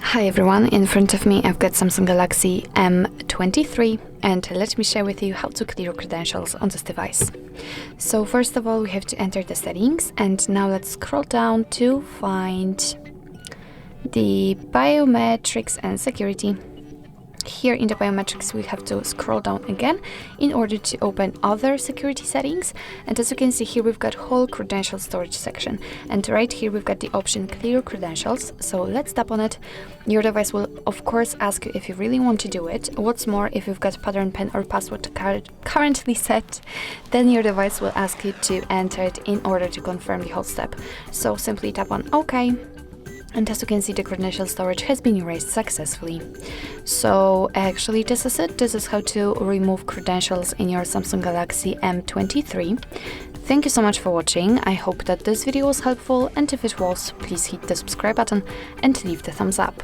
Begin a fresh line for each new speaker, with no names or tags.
Hi everyone, in front of me I've got Samsung Galaxy M23 and let me share with you how to clear credentials on this device. So first of all we have to enter the settings, and now let's scroll down to find the biometrics and security. Here in the biometrics we have to scroll down again in order to open other security settings, and as you can see here we've got whole credential storage section, and right here we've got the option clear credentials. So let's tap on it. Your device will of course ask you if you really want to do it. What's more, if you've got pattern, PIN or password currently set, then your device will ask you to enter it in order to confirm the whole step. So simply tap on OK. And as you can see, the credential storage has been erased successfully. So actually this is it. This is how to remove credentials in your Samsung Galaxy M23. Thank you so much for watching. I hope that this video was helpful, and if it was, please hit the subscribe button and leave the thumbs up.